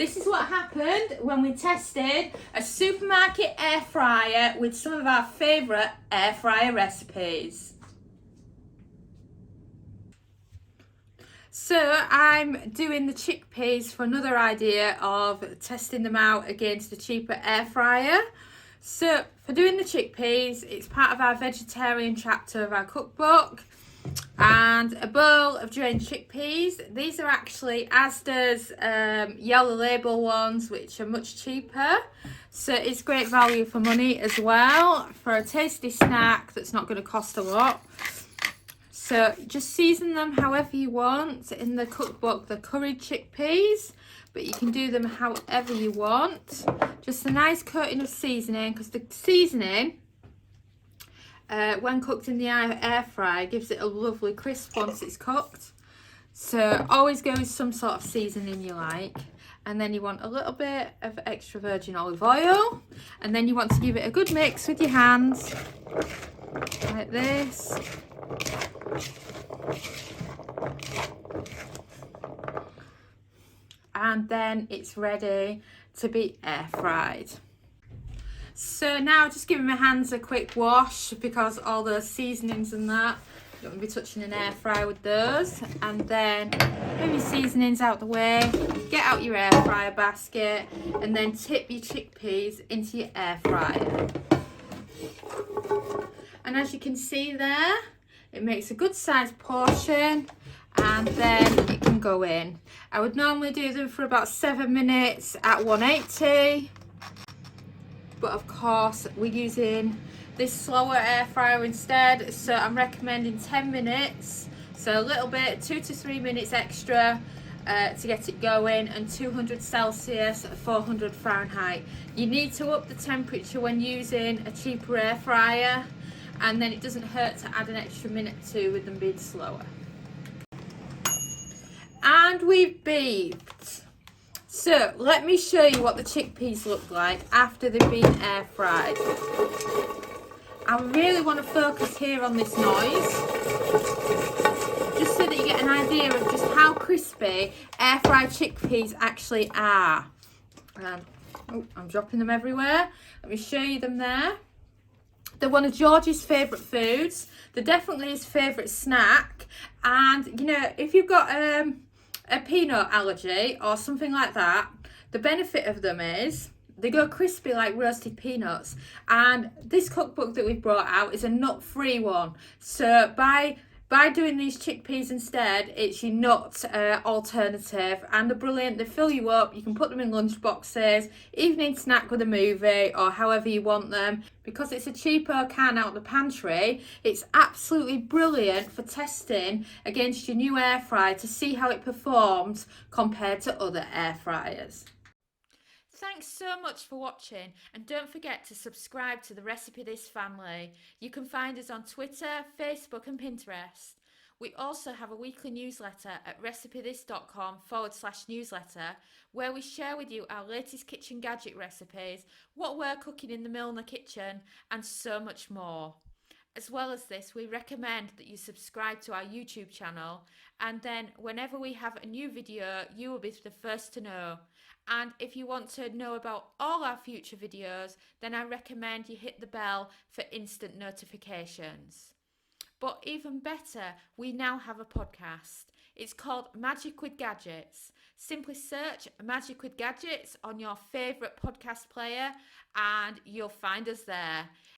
This is what happened when we tested a supermarket air fryer with some of our favourite air fryer recipes. So I'm doing the chickpeas for another idea of testing them out against a cheaper air fryer. So for doing the chickpeas, it's part of our vegetarian chapter of our cookbook. And a bowl of drained chickpeas. These are actually Asda's yellow label ones, which are much cheaper. So it's great value for money as well for a tasty snack that's not going to cost a lot. So just season them however you want. In the cookbook, the curried chickpeas, but you can do them however you want. Just a nice coating of seasoning, because the seasoning, when cooked in the air fryer, gives it a lovely crisp once it's cooked. So always go with some sort of seasoning you like. And then you want a little bit of extra virgin olive oil. And then you want to give it a good mix with your hands, like this. And then it's ready to be air fried. So now just giving my hands a quick wash, because all those seasonings and that, you don't want to be touching an air fryer with those. And then move your seasonings out the way, get out your air fryer basket, and then tip your chickpeas into your air fryer. And as you can see there, it makes a good sized portion, and then it can go in. I would normally do them for about 7 minutes at 180. But of course we're using this slower air fryer instead, so I'm recommending 10 minutes, so a little bit, 2 to 3 minutes extra to get it going, and 200 Celsius, 400 Fahrenheit. You need to up the temperature when using a cheaper air fryer, and then it doesn't hurt to add an extra minute or two with them being slower. And we've beeped. So let me show you what the chickpeas look like after they've been air fried. I really want to focus here on this noise, just so that you get an idea of just how crispy air fried chickpeas actually are. Oh, I'm dropping them everywhere. Let me show you them there. They're one of George's favourite foods. They're definitely his favourite snack. And you know, if you've got a peanut allergy or something like that, the benefit of them is they go crispy like roasted peanuts. And this cookbook that we've brought out is a nut-free one. So by doing these chickpeas instead, it's your nut alternative, and they're brilliant. They fill you up. You can put them in lunch boxes, evening snack with a movie, or however you want them. Because it's a cheaper can out the pantry, it's absolutely brilliant for testing against your new air fryer to see how it performs compared to other air fryers. Thanks so much for watching, and don't forget to subscribe to the Recipe This family. You can find us on Twitter, Facebook and Pinterest. We also have a weekly newsletter at recipethis.com/newsletter, where we share with you our latest kitchen gadget recipes, what we're cooking in the Milner kitchen, and so much more. As well as this, we recommend that you subscribe to our YouTube channel, and then whenever we have a new video, you will be the first to know. And if you want to know about all our future videos, then I recommend you hit the bell for instant notifications. But even better, we now have a podcast. It's called Magic with Gadgets. Simply search Magic with Gadgets on your favourite podcast player and you'll find us there.